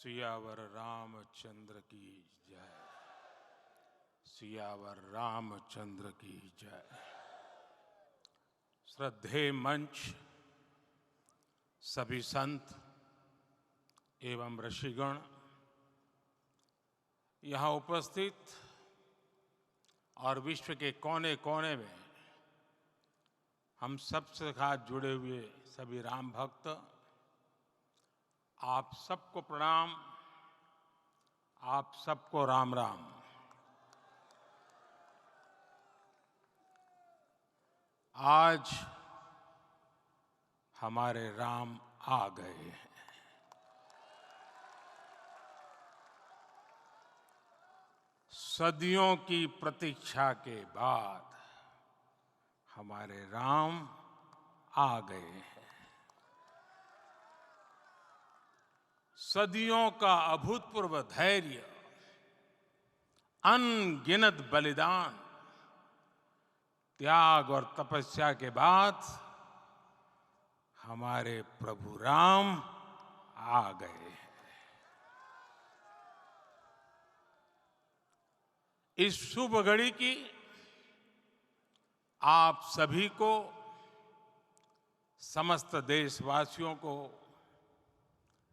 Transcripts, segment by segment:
सियावर रामचंद्र की जय। सियावर रामचंद्र की जय। श्रद्धेय मंच, सभी संत एवं ऋषिगण, यहाँ उपस्थित और विश्व के कोने कोने में हम सबसे साथ जुड़े हुए सभी राम भक्त, आप सबको प्रणाम, आप सबको राम राम। आज हमारे राम आ गए हैं। सदियों की प्रतीक्षा के बाद हमारे राम आ गए हैं। सदियों का अभूतपूर्व धैर्य, अनगिनत बलिदान, त्याग और तपस्या के बाद हमारे प्रभु राम आ गए हैं। इस शुभ घड़ी की आप सभी को, समस्त देशवासियों को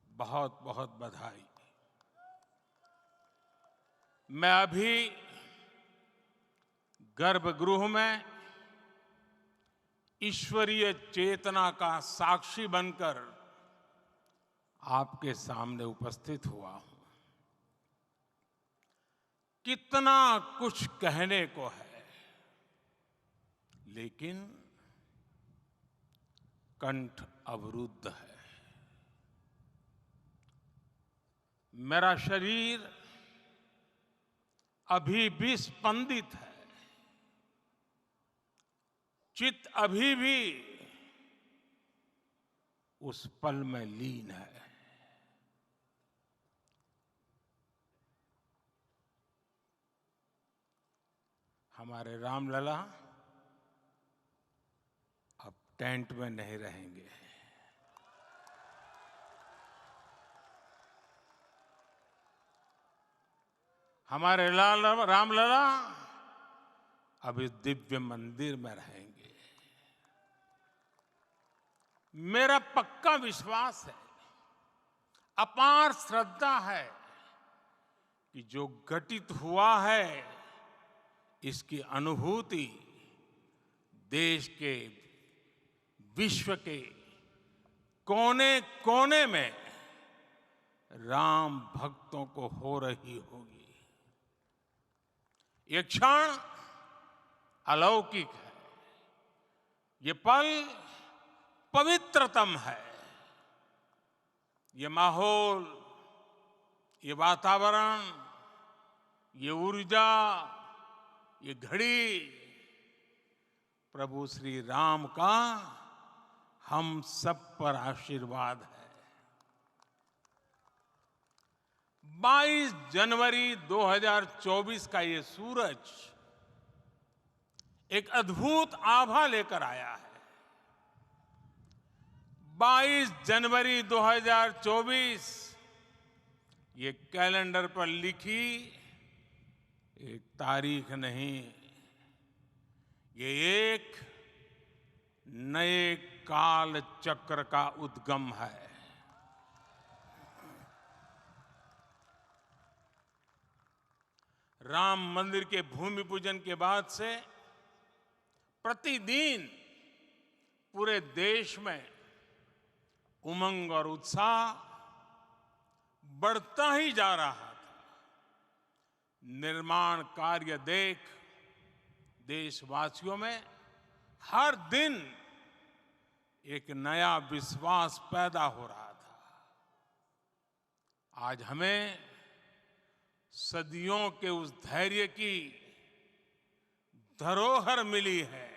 बहुत बहुत बधाई। मैं अभी गर्भगृह में ईश्वरीय चेतना का साक्षी बनकर आपके सामने उपस्थित हुआ हूं। कितना कुछ कहने को है, लेकिन कंठ अवरुद्ध है। मेरा शरीर अभी भी स्पंदित है, चित्त अभी भी उस पल में लीन है। हमारे रामलला अब टेंट में नहीं रहेंगे। हमारे रामलला अब इस दिव्य मंदिर में रहेंगे। मेरा पक्का विश्वास है, अपार श्रद्धा है कि जो घटित हुआ है, इसकी अनुभूति देश के, विश्व के कोने कोने में राम भक्तों को हो रही होगी। ये क्षण अलौकिक है, ये पल पवित्रतम है। ये माहौल, ये वातावरण, ये ऊर्जा, ये घड़ी प्रभु श्री राम का हम सब पर आशीर्वाद है। 22 जनवरी 2024 का ये सूरज एक अद्भुत आभा लेकर आया है। 22 जनवरी 2024 ये कैलेंडर पर लिखी एक तारीख नहीं, ये एक नए काल चक्र का उद्गम है। राम मंदिर के भूमि पूजन के बाद से प्रतिदिन पूरे देश में उमंग और उत्साह बढ़ता ही जा रहा था। निर्माण कार्य देख देशवासियों में हर दिन एक नया विश्वास पैदा हो रहा था। आज हमें सदियों के उस धैर्य की धरोहर मिली है।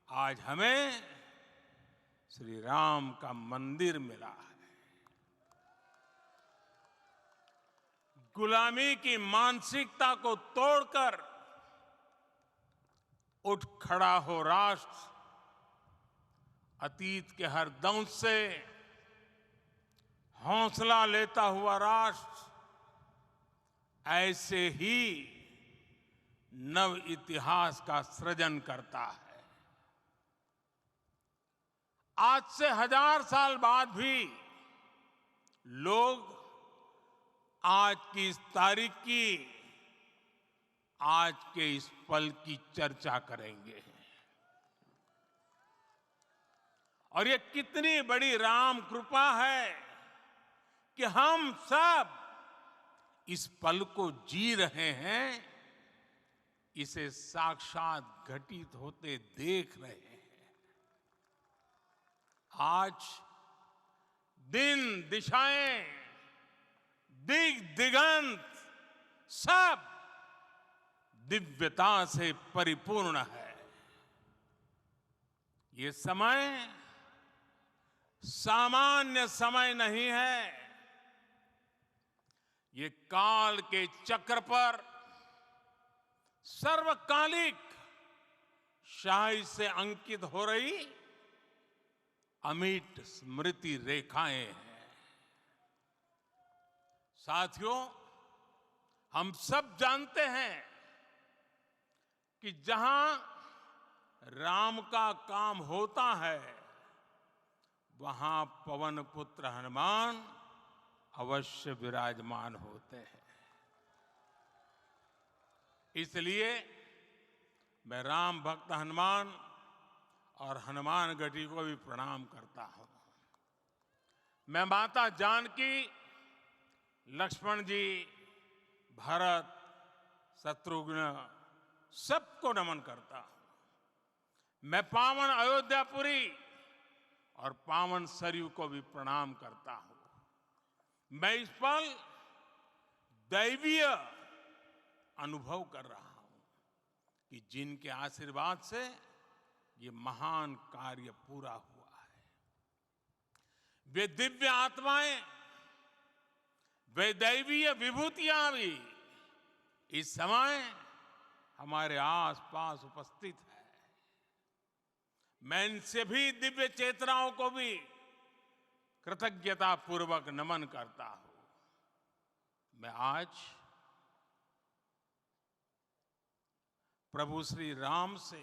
आज हमें श्री राम का मंदिर मिला है। गुलामी की मानसिकता को तोड़कर उठ खड़ा हो राष्ट्र। अतीत के हर दंश से हौसला लेता हुआ राष्ट्र ऐसे ही नव इतिहास का सृजन करता है। आज से 1000 साल बाद भी लोग आज की इस तारीख की, आज के इस पल की चर्चा करेंगे। और ये कितनी बड़ी राम कृपा है कि हम सब इस पल को जी रहे हैं, इसे साक्षात घटित होते देख रहे हैं। आज दिन दिशाएं, दिग दिगंत सब दिव्यता से परिपूर्ण है। ये समय सामान्य समय नहीं है। ये काल के चक्र पर सर्वकालिक शाही से अंकित हो रही अमिट स्मृति रेखाएं हैं। साथियों, हम सब जानते हैं कि जहां राम का काम होता है, वहां पवन पुत्र हनुमान अवश्य विराजमान होते हैं। इसलिए मैं राम भक्त हनुमान और हनुमान गढ़ी को भी प्रणाम करता हूं। मैं माता जानकी, लक्ष्मण जी, भरत, शत्रुघ्न सबको नमन करता हूं। मैं पावन अयोध्यापुरी और पावन सरयू को भी प्रणाम करता हूं। मैं इस पल दैवीय अनुभव कर रहा हूं कि जिनके आशीर्वाद से ये महान कार्य पूरा हुआ है। वे दिव्य आत्माएं, वे दैवीय विभूतियां भी इस समय हमारे आसपास उपस्थित है। मैं इनसे भी दिव्य चेतनाओं को भी कृतज्ञता पूर्वक नमन करता हूं। मैं आज प्रभु श्री राम से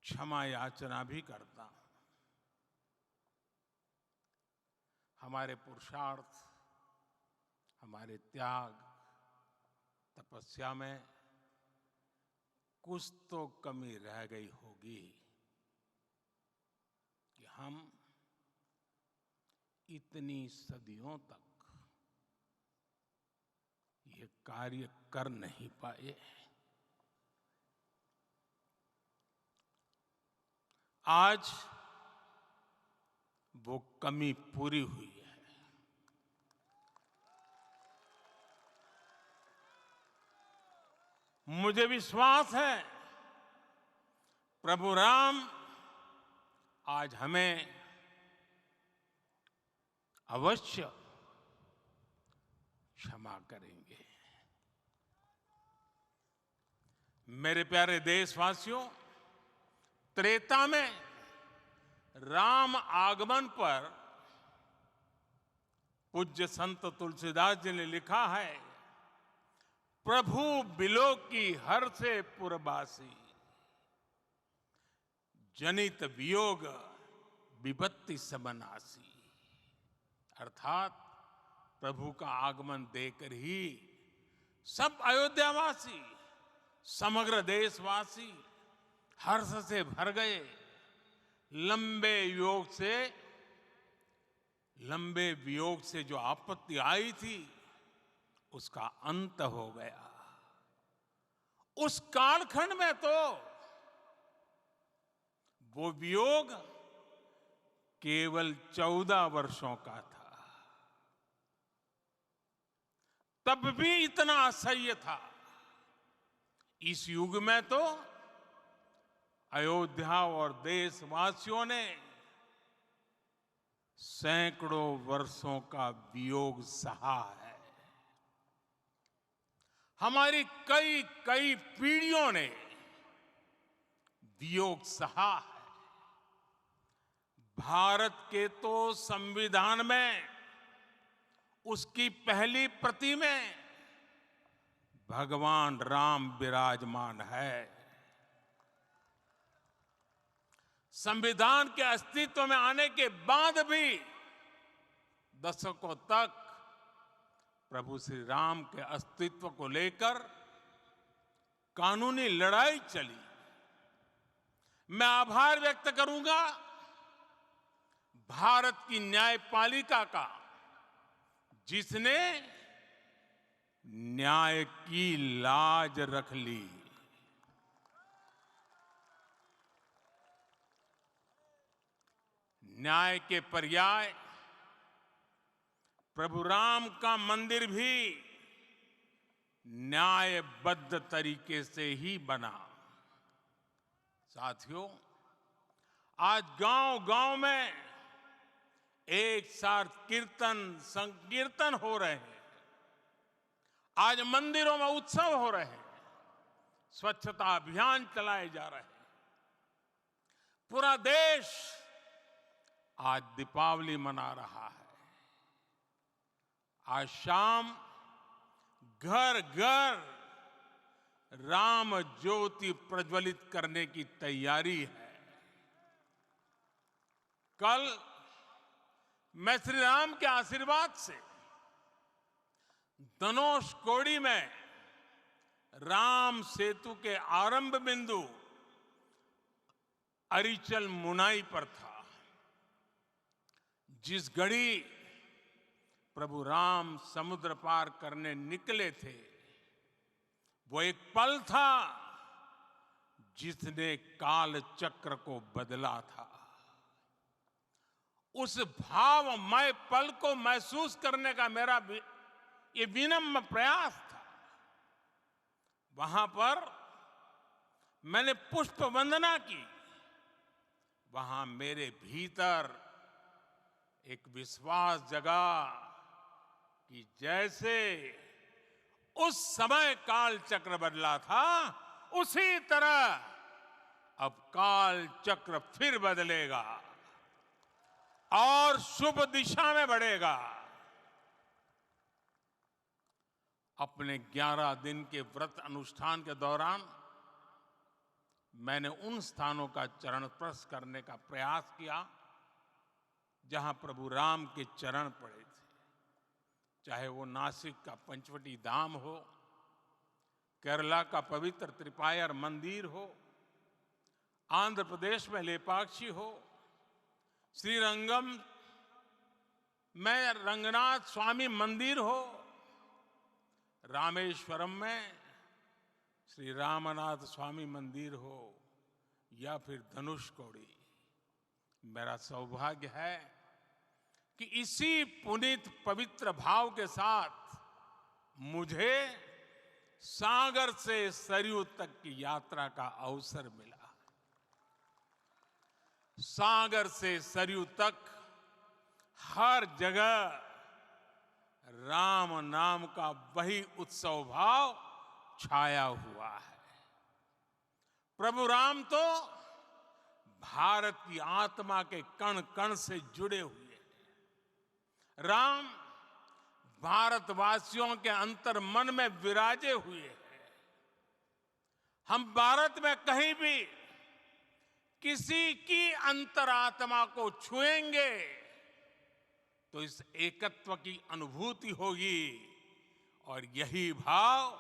क्षमा याचना भी करता हूं। हमारे पुरुषार्थ, हमारे त्याग, तपस्या में कुछ तो कमी रह गई होगी कि हम इतनी सदियों तक ये कार्य कर नहीं पाए। आज वो कमी पूरी हुई है। मुझे विश्वास है प्रभु राम आज हमें अवश्य क्षमा करेंगे। मेरे प्यारे देशवासियों, त्रेता में राम आगमन पर पूज्य संत तुलसीदास जी ने लिखा है, प्रभु बिलो की हर से पुरबासी, जनित वियोग विपत्ति समनासी। अर्थात प्रभु का आगमन देकर ही सब अयोध्यावासी, समग्र देशवासी हर्ष से भर गए। लंबे वियोग से जो आपत्ति आई थी, उसका अंत हो गया। उस कालखंड में तो वो वियोग केवल 14 वर्षों का था। तब भी इतना असह्य था। इस युग में तो अयोध्या और देशवासियों ने सैकड़ों वर्षों का वियोग सहा है। हमारी कई कई पीढ़ियों ने वियोग सहा है। भारत के तो संविधान में उसकी पहली प्रति में भगवान राम विराजमान है। संविधान के अस्तित्व में आने के बाद भी दशकों तक प्रभु श्री राम के अस्तित्व को लेकर कानूनी लड़ाई चली। मैं आभार व्यक्त करूंगा भारत की न्यायपालिका का, जिसने न्याय की लाज रख ली। न्याय के पर्याय प्रभु राम का मंदिर भी न्यायबद्ध तरीके से ही बना। साथियों, आज गांव-गांव में एक साथ कीर्तन संकीर्तन हो रहे हैं। आज मंदिरों में उत्सव हो रहे हैं, स्वच्छता अभियान चलाए जा रहे हैं। पूरा देश आज दीपावली मना रहा है। आज शाम घर घर राम ज्योति प्रज्वलित करने की तैयारी है। कल मैं श्री राम के आशीर्वाद से धनुषकोडी में राम सेतु के आरंभ बिंदु अरिचल मुनाई पर था। जिस घड़ी प्रभु राम समुद्र पार करने निकले थे, वो एक पल था जिसने काल चक्र को बदला था। उस भावमय पल को महसूस करने का मेरा ये विनम्र प्रयास था। वहां पर मैंने पुष्प वंदना की। वहां मेरे भीतर एक विश्वास जगा कि जैसे उस समय काल चक्र बदला था, उसी तरह अब काल चक्र फिर बदलेगा और शुभ दिशा में बढ़ेगा। अपने 11 दिन के व्रत अनुष्ठान के दौरान मैंने उन स्थानों का चरण स्पर्श करने का प्रयास किया जहां प्रभु राम के चरण पड़े थे। चाहे वो नासिक का पंचवटी धाम हो, केरला का पवित्र त्रिपायर मंदिर हो, आंध्र प्रदेश में लेपाक्षी हो, श्रीरंगम में रंगनाथ स्वामी मंदिर हो, रामेश्वरम में श्री रामनाथ स्वामी मंदिर हो, या फिर धनुषकोडी। मेरा सौभाग्य है कि इसी पुनीत पवित्र भाव के साथ मुझे सागर से सरयू तक की यात्रा का अवसर मिला। सागर से सरयू तक हर जगह राम नाम का वही उत्सव भाव छाया हुआ है। प्रभु राम तो भारत की आत्मा के कण कण से जुड़े हुए हैं। राम भारतवासियों के अंतर मन में विराजे हुए हैं। हम भारत में कहीं भी किसी की अंतरात्मा को छुएंगे तो इस एकत्व की अनुभूति होगी, और यही भाव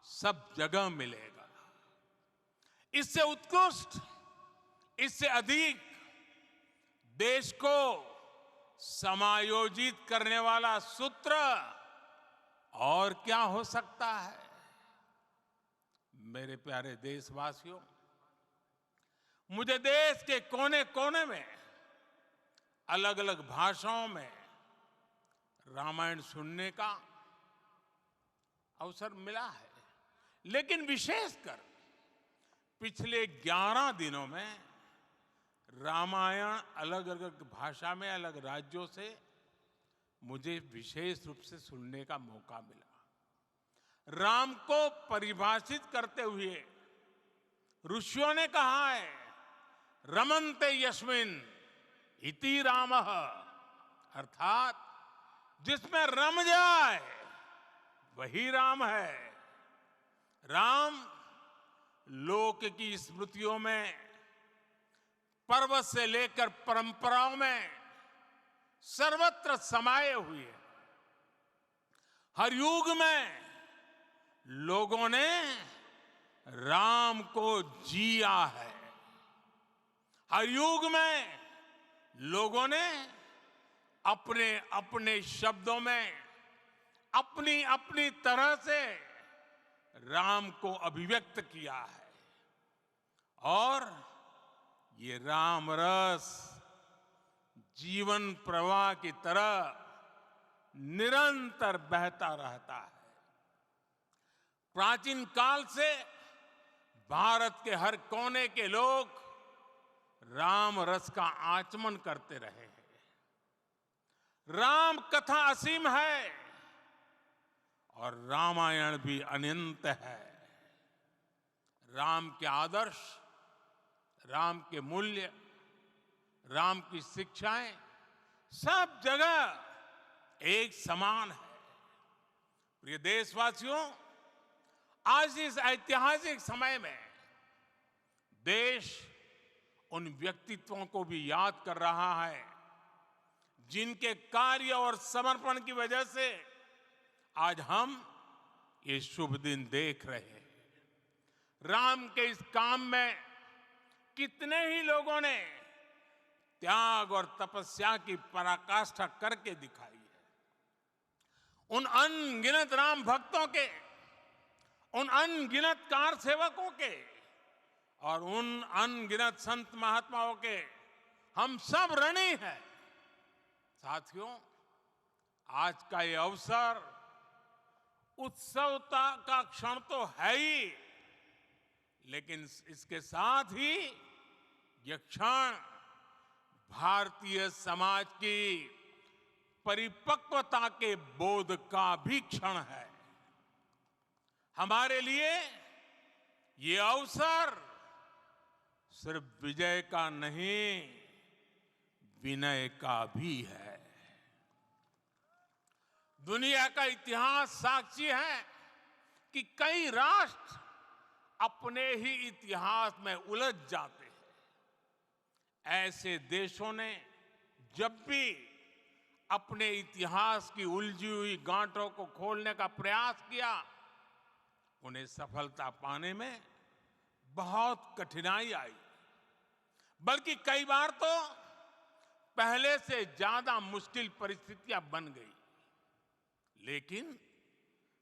सब जगह मिलेगा। इससे उत्कृष्ट, इससे अधिक देश को समायोजित करने वाला सूत्र और क्या हो सकता है। मेरे प्यारे देशवासियों, मुझे देश के कोने कोने में अलग अलग भाषाओं में रामायण सुनने का अवसर मिला है, लेकिन विशेषकर पिछले 11 दिनों में रामायण अलग अलग भाषा में अलग राज्यों से मुझे विशेष रूप से सुनने का मौका मिला। राम को परिभाषित करते हुए ऋषियों ने कहा है, रमन्ते यस्मिन् इति रामः, अर्थात जिसमें रम जाए वही राम है। राम लोक की स्मृतियों में, पर्वत से लेकर परंपराओं में सर्वत्र समाये हुए हैं। हर युग में लोगों ने राम को जिया है। हर युग में लोगों ने अपने अपने शब्दों में अपनी अपनी तरह से राम को अभिव्यक्त किया है। और ये राम रस जीवन प्रवाह की तरह निरंतर बहता रहता है। प्राचीन काल से भारत के हर कोने के लोग राम रस का आचमन करते रहे हैं। राम कथा असीम है और रामायण भी अनंत है। राम के आदर्श, राम के मूल्य, राम की शिक्षाएं सब जगह एक समान है। प्रिय देशवासियों, आज इस ऐतिहासिक समय में देश उन व्यक्तित्वों को भी याद कर रहा है जिनके कार्य और समर्पण की वजह से आज हम ये शुभ दिन देख रहे हैं। राम के इस काम में कितने ही लोगों ने त्याग और तपस्या की पराकाष्ठा करके दिखाई है। उन अनगिनत राम भक्तों के, उन अनगिनत कार सेवकों के और उन अनगिनत संत महात्माओं के हम सब ऋणी हैं। साथियों, आज का ये अवसर उत्सवता का क्षण तो है ही, लेकिन इसके साथ ही यह क्षण भारतीय समाज की परिपक्वता के बोध का भी क्षण है। हमारे लिए ये अवसर सिर्फ विजय का नहीं, विनय का भी है। दुनिया का इतिहास साक्षी है कि कई राष्ट्र अपने ही इतिहास में उलझ जाते हैं। ऐसे देशों ने जब भी अपने इतिहास की उलझी हुई गांठों को खोलने का प्रयास किया, उन्हें सफलता पाने में बहुत कठिनाई आई। बल्कि कई बार तो पहले से ज्यादा मुश्किल परिस्थितियां बन गई। लेकिन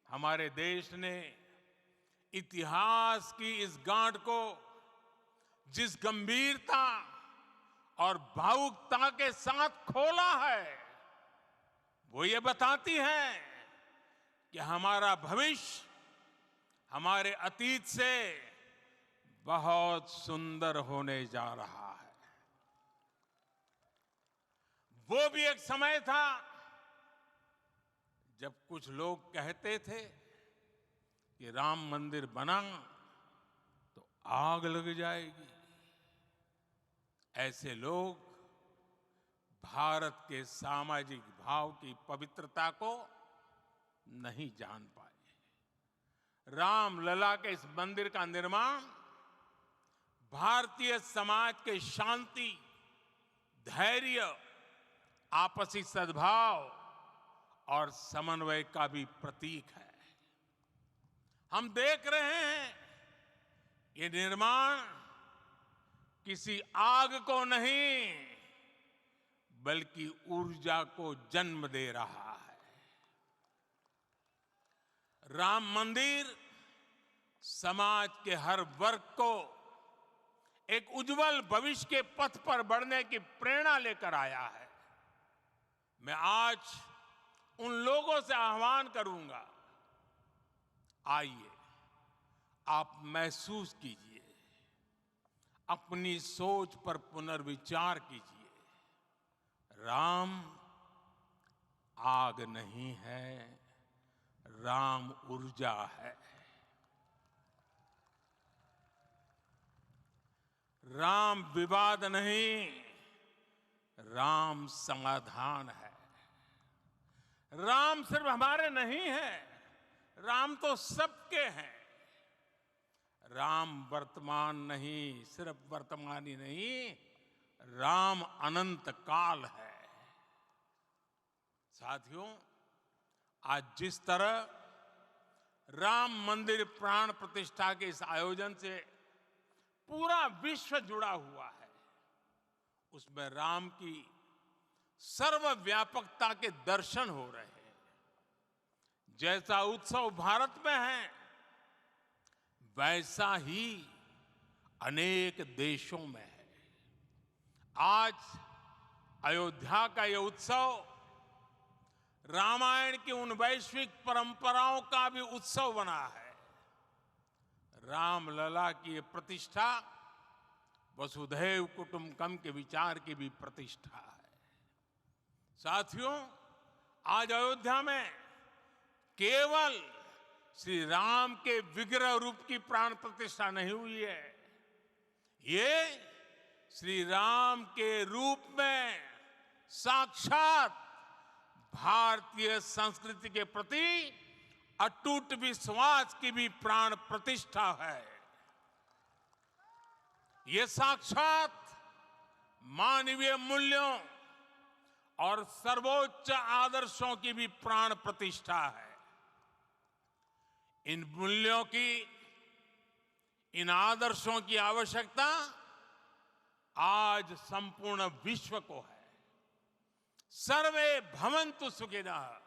हमारे देश ने इतिहास की इस गांठ को जिस गंभीरता और भावुकता के साथ खोला है, वो ये बताती है कि हमारा भविष्य हमारे अतीत से बहुत सुंदर होने जा रहा है। वो भी एक समय था जब कुछ लोग कहते थे कि राम मंदिर बना तो आग लग जाएगी। ऐसे लोग भारत के सामाजिक भाव की पवित्रता को नहीं जान पाए। राम लला के इस मंदिर का निर्माण भारतीय समाज के शांति, धैर्य, आपसी सद्भाव और समन्वय का भी प्रतीक है। हम देख रहे हैं ये निर्माण किसी आग को नहीं, बल्कि ऊर्जा को जन्म दे रहा है। राम मंदिर समाज के हर वर्ग को एक उज्जवल भविष्य के पथ पर बढ़ने की प्रेरणा लेकर आया है। मैं आज उन लोगों से आह्वान करूंगा, आइए आप महसूस कीजिए, अपनी सोच पर पुनर्विचार कीजिए। राम आग नहीं है, राम ऊर्जा है। राम विवाद नहीं, राम समाधान है। राम सिर्फ हमारे नहीं है, राम तो सबके हैं। राम वर्तमान नहीं, सिर्फ वर्तमान ही नहीं, राम अनंत काल है। साथियों, आज जिस तरह राम मंदिर प्राण प्रतिष्ठा के इस आयोजन से पूरा विश्व जुड़ा हुआ है, उसमें राम की सर्वव्यापकता के दर्शन हो रहे हैं। जैसा उत्सव भारत में है, वैसा ही अनेक देशों में है। आज अयोध्या का यह उत्सव रामायण की उन वैश्विक परंपराओं का भी उत्सव बना है। रामलला की ये प्रतिष्ठा वसुधैव कुटुंबकम के विचार की भी प्रतिष्ठा है। साथियों, आज अयोध्या में केवल श्री राम के विग्रह रूप की प्राण प्रतिष्ठा नहीं हुई है, ये श्री राम के रूप में साक्षात भारतीय संस्कृति के प्रति अटूट विश्वास की भी प्राण प्रतिष्ठा है। ये साक्षात मानवीय मूल्यों और सर्वोच्च आदर्शों की भी प्राण प्रतिष्ठा है। इन मूल्यों की, इन आदर्शों की आवश्यकता आज संपूर्ण विश्व को है। सर्वे भवन्तु सुखिनः,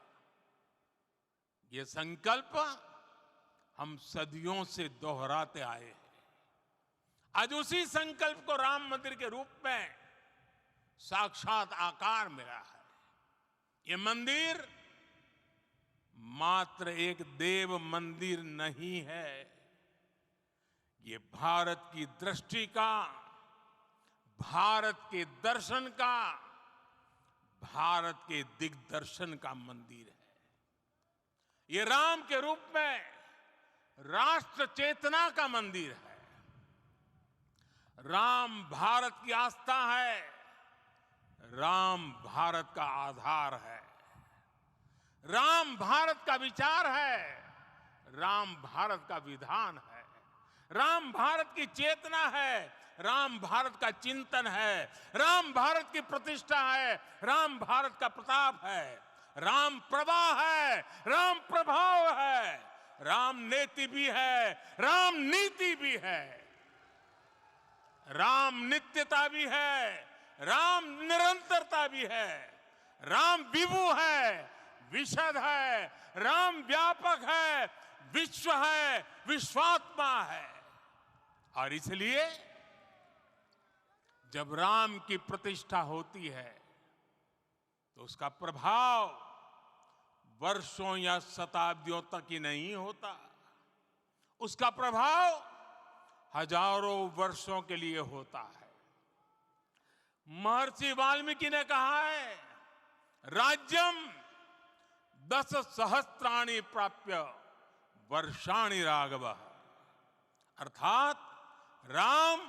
ये संकल्प हम सदियों से दोहराते आए हैं। आज उसी संकल्प को राम मंदिर के रूप में साक्षात आकार मिला है। ये मंदिर मात्र एक देव मंदिर नहीं है, ये भारत की दृष्टि का, भारत के दर्शन का, भारत के दिग्दर्शन का मंदिर है। ये राम के रूप में राष्ट्र चेतना का मंदिर है। राम भारत की आस्था है, राम भारत का आधार है, राम भारत का विचार है, राम भारत का विधान है, राम भारत की चेतना है, राम भारत का चिंतन है, राम भारत की प्रतिष्ठा है, राम भारत का प्रताप है, राम प्रवाह है, राम प्रभाव है, राम नेति भी है, राम नीति भी है, राम नित्यता भी है, राम निरंतरता भी है, राम विभु है, विशद है, राम व्यापक है, विश्व है, विश्वात्मा है। और इसलिए जब राम की प्रतिष्ठा होती है तो उसका प्रभाव वर्षों या शताब्दियों तक ही नहीं होता, उसका प्रभाव हजारों वर्षों के लिए होता है। महर्षि वाल्मीकि ने कहा है, राज्यम 10 सहस्त्राणि प्राप्य वर्षाणि राघव, अर्थात राम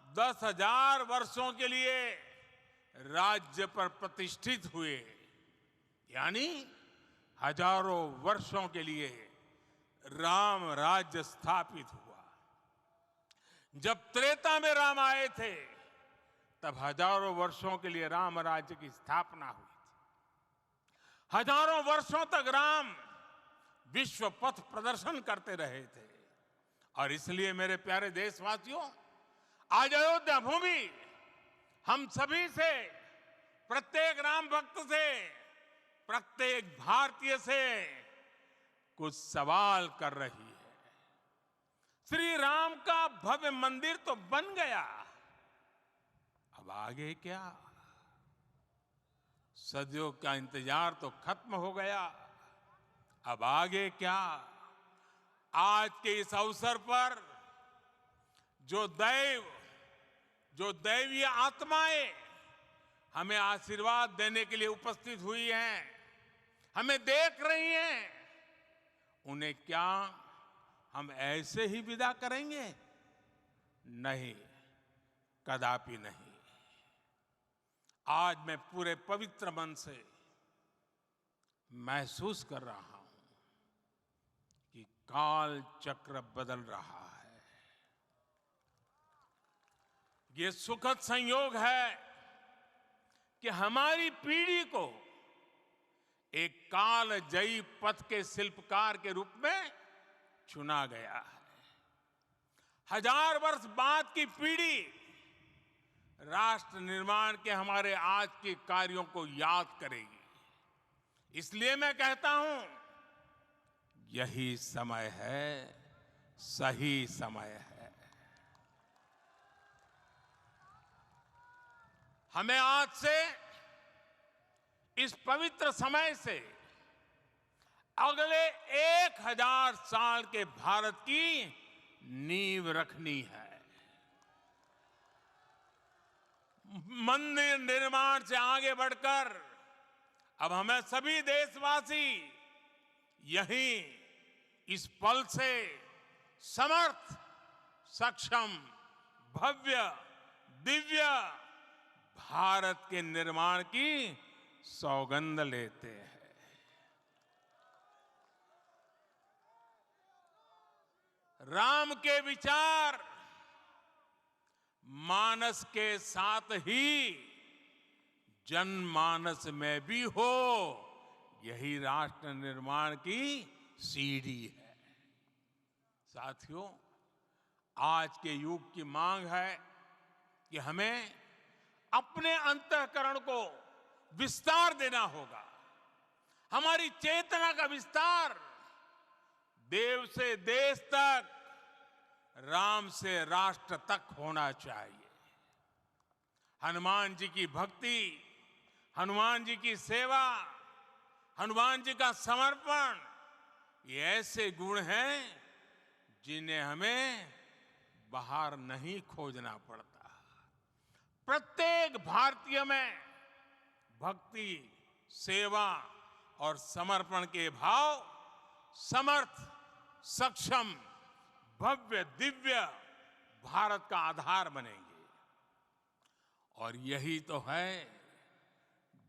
10,000 वर्षों के लिए राज्य पर प्रतिष्ठित हुए, यानी हजारों वर्षों के लिए राम राज्य स्थापित हुआ। जब त्रेता में राम आए थे तब हजारों वर्षों के लिए राम राज्य की स्थापना हुई थी। हजारों वर्षों तक राम विश्व पथ प्रदर्शन करते रहे थे। और इसलिए मेरे प्यारे देशवासियों, आज अयोध्या भूमि हम सभी से, प्रत्येक राम भक्त से, प्रत्येक भारतीय से कुछ सवाल कर रही है। श्री राम का भव्य मंदिर तो बन गया, अब आगे क्या? सदियों का इंतजार तो खत्म हो गया, अब आगे क्या? आज के इस अवसर पर जो दैवीय आत्माएं हमें आशीर्वाद देने के लिए उपस्थित हुई हैं, हमें देख रही हैं, उन्हें क्या हम ऐसे ही विदा करेंगे? नहीं, कदापि नहीं। आज मैं पूरे पवित्र मन से महसूस कर रहा हूं कि काल चक्र बदल रहा है। ये सुखद संयोग है कि हमारी पीढ़ी को एक कालजयी पथ के शिल्पकार के रूप में चुना गया है। 1000 वर्ष बाद की पीढ़ी राष्ट्र निर्माण के हमारे आज के कार्यों को याद करेगी। इसलिए मैं कहता हूं, यही समय है, सही समय है। हमें आज से इस पवित्र समय से अगले 1000 साल के भारत की नींव रखनी है। मंदिर निर्माण से आगे बढ़कर अब हमें सभी देशवासी यहीं इस पल से समर्थ, सक्षम, भव्य, दिव्य भारत के निर्माण की सौगंध लेते हैं। राम के विचार मानस के साथ ही जनमानस में भी हो, यही राष्ट्र निर्माण की सीढ़ी है। साथियों, आज के युग की मांग है कि हमें अपने अंतःकरण को विस्तार देना होगा। हमारी चेतना का विस्तार देव से देश तक, राम से राष्ट्र तक होना चाहिए। हनुमान जी की भक्ति, हनुमान जी की सेवा, हनुमान जी का समर्पण, ये ऐसे गुण हैं जिन्हें हमें बाहर नहीं खोजना पड़ता। प्रत्येक भारतीय में भक्ति, सेवा और समर्पण के भाव समर्थ, सक्षम, भव्य, दिव्य भारत का आधार बनेंगे। और यही तो है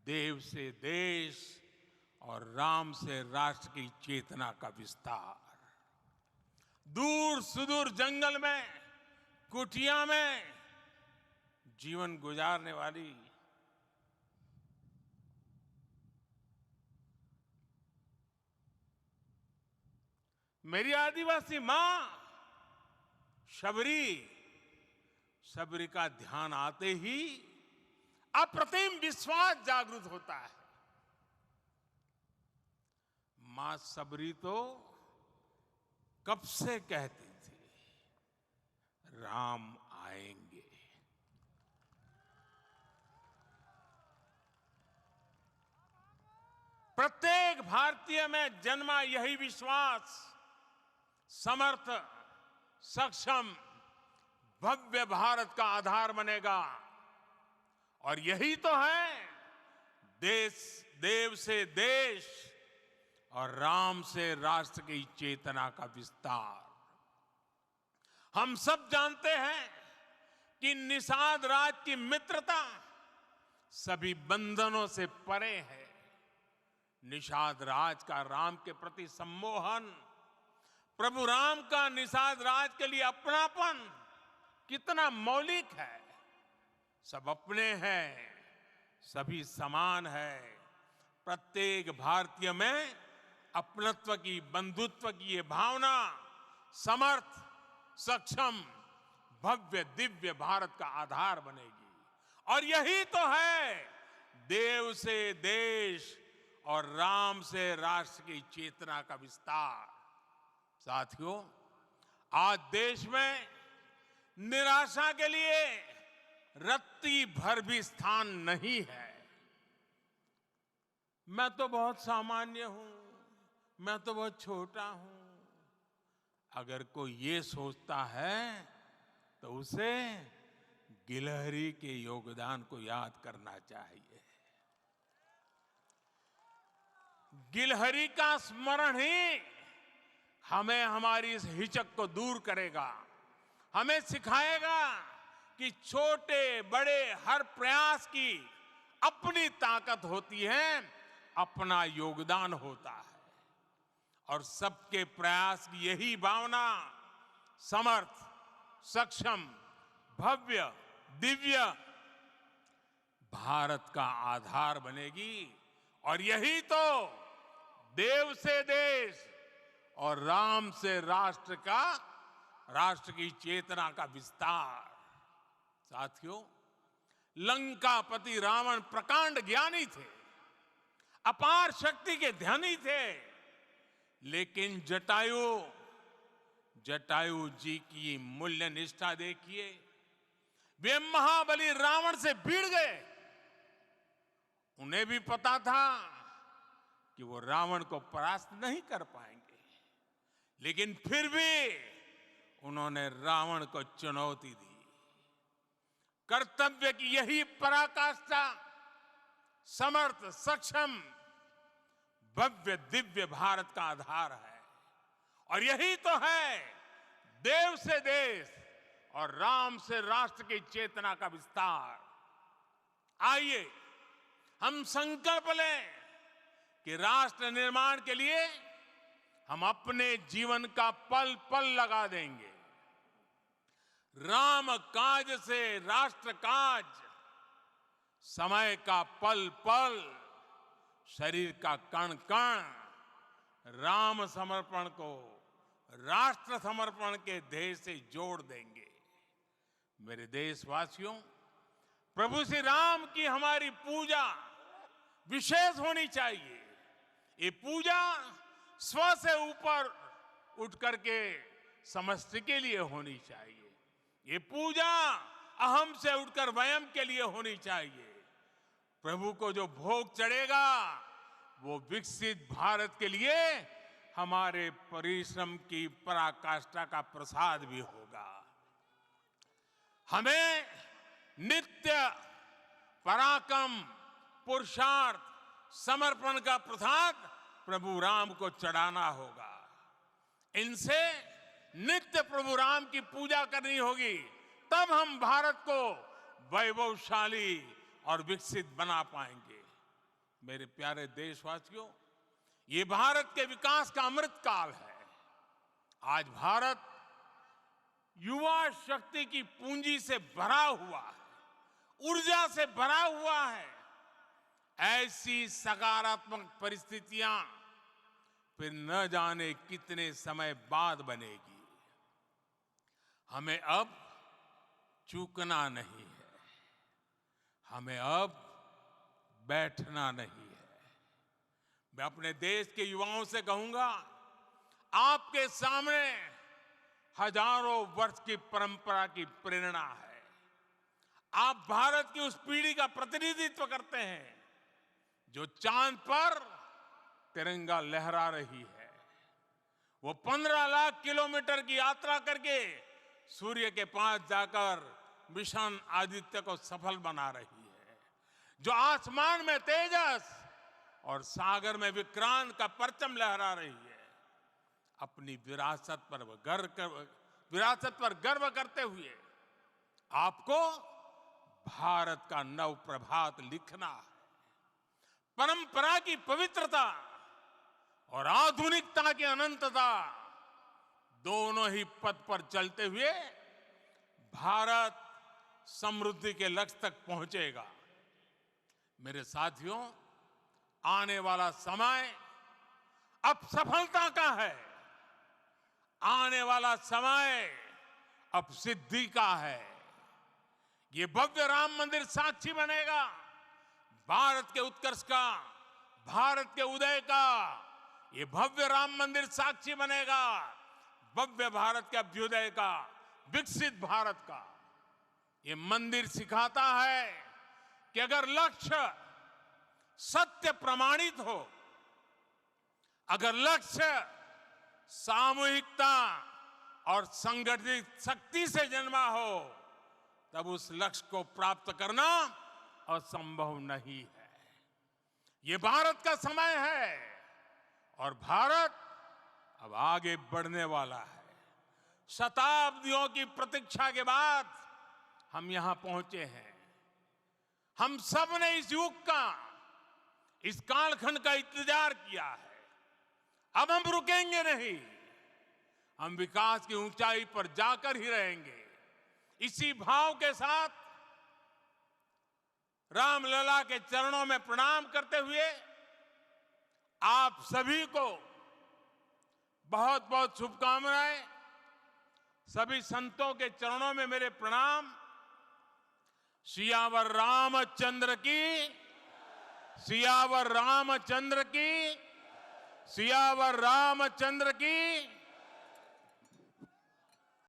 देव से देश और राम से राष्ट्र की चेतना का विस्तार। दूर सुदूर जंगल में, कुटिया में जीवन गुजारने वाली मेरी आदिवासी मां शबरी का ध्यान आते ही अप्रतिम विश्वास जागृत होता है। मां शबरी तो कब से कहती थी, राम आएंगे। प्रत्येक भारतीय में जन्मा यही विश्वास समर्थ, सक्षम, भव्य भारत का आधार बनेगा। और यही तो है देव से देश और राम से राष्ट्र की चेतना का विस्तार। हम सब जानते हैं कि निषाद राज की मित्रता सभी बंधनों से परे है। निषाद राज का राम के प्रति सम्मोहन, प्रभु राम का निषाद राज के लिए अपनापन कितना मौलिक है। सब अपने हैं, सभी समान है। प्रत्येक भारतीय में अपनत्व की, बंधुत्व की ये भावना समर्थ, सक्षम, भव्य, दिव्य भारत का आधार बनेगी। और यही तो है देव से देश और राम से राष्ट्र की चेतना का विस्तार। साथियों, आज देश में निराशा के लिए रत्ती भर भी स्थान नहीं है। मैं तो बहुत सामान्य हूं, मैं तो बहुत छोटा हूं, अगर कोई ये सोचता है तो उसे गिलहरी के योगदान को याद करना चाहिए। गिलहरी का स्मरण ही हमें हमारी इस हिचक को दूर करेगा, हमें सिखाएगा कि छोटे बड़े हर प्रयास की अपनी ताकत होती है, अपना योगदान होता है। और सबके प्रयास की यही भावना समर्थ, सक्षम, भव्य, दिव्य भारत का आधार बनेगी। और यही तो देव से देश और राम से राष्ट्र की चेतना का विस्तार। साथियों, लंकापति रावण प्रकांड ज्ञानी थे, अपार शक्ति के धनी थे, लेकिन जटायु जी की मूल्य निष्ठा देखिए। वे महाबली रावण से भिड़ गए। उन्हें भी पता था कि वो रावण को परास्त नहीं कर पाएंगे, लेकिन फिर भी उन्होंने रावण को चुनौती दी। कर्तव्य की यही पराकाष्ठा समर्थ, सक्षम, भव्य, दिव्य भारत का आधार है। और यही तो है देव से देश और राम से राष्ट्र की चेतना का विस्तार। आइए हम संकल्प लें कि राष्ट्र निर्माण के लिए हम अपने जीवन का पल पल लगा देंगे। राम काज से राष्ट्र काज, समय का पल पल, शरीर का कण कण राम समर्पण को राष्ट्र समर्पण के ध्येय से जोड़ देंगे। मेरे देशवासियों, प्रभु श्री राम की हमारी पूजा विशेष होनी चाहिए। ये पूजा स्व से ऊपर उठ करके समष्टि के लिए होनी चाहिए। ये पूजा अहम से उठकर वयम के लिए होनी चाहिए। प्रभु को जो भोग चढ़ेगा वो विकसित भारत के लिए हमारे परिश्रम की पराकाष्ठा का प्रसाद भी होगा। हमें नित्य पराक्रम, पुरुषार्थ, समर्पण का प्रसाद प्रभु राम को चढ़ाना होगा। इनसे नित्य प्रभु राम की पूजा करनी होगी, तब हम भारत को वैभवशाली और विकसित बना पाएंगे। मेरे प्यारे देशवासियों, ये भारत के विकास का अमृत काल है। आज भारत युवा शक्ति की पूंजी से भरा हुआ है, ऊर्जा से भरा हुआ है। ऐसी सकारात्मक परिस्थितियां फिर न जाने कितने समय बाद बनेगी। हमें अब चूकना नहीं है, हमें अब बैठना नहीं है। मैं अपने देश के युवाओं से कहूंगा, आपके सामने हजारों वर्ष की परंपरा की प्रेरणा है। आप भारत की उस पीढ़ी का प्रतिनिधित्व करते हैं जो चांद पर तिरंगा लहरा रही है। वो 15 लाख किलोमीटर की यात्रा करके सूर्य के पास जाकर मिशन आदित्य को सफल बना रही है। जो आसमान में तेजस और सागर में विक्रांत का परचम लहरा रही है। अपनी विरासत पर गर्व करते हुए आपको भारत का नव प्रभात लिखना है। परंपरा की पवित्रता और आधुनिकता की अनंतता, दोनों ही पथ पर चलते हुए भारत समृद्धि के लक्ष्य तक पहुंचेगा। मेरे साथियों, आने वाला समय अब सफलता का है। आने वाला समय अब सिद्धि का है। ये भव्य राम मंदिर साक्षी बनेगा भारत के उत्कर्ष का, भारत के उदय का। ये भव्य राम मंदिर साक्षी बनेगा भव्य भारत के अभ्युदय का, विकसित भारत का। ये मंदिर सिखाता है कि अगर लक्ष्य सत्य प्रमाणित हो, अगर लक्ष्य सामूहिकता और संगठित शक्ति से जन्मा हो, तब उस लक्ष्य को प्राप्त करना असंभव नहीं है। ये भारत का समय है और भारत अब आगे बढ़ने वाला है। शताब्दियों की प्रतीक्षा के बाद हम यहां पहुंचे हैं। हम सब ने इस युग का, इस कालखंड का इंतजार किया है। अब हम रुकेंगे नहीं, हम विकास की ऊंचाई पर जाकर ही रहेंगे। इसी भाव के साथ रामलला के चरणों में प्रणाम करते हुए आप सभी को बहुत बहुत शुभकामनाएं। सभी संतों के चरणों में मेरे प्रणाम। सियावर रामचंद्र की, सियावर रामचंद्र की, सियावर रामचंद्र की।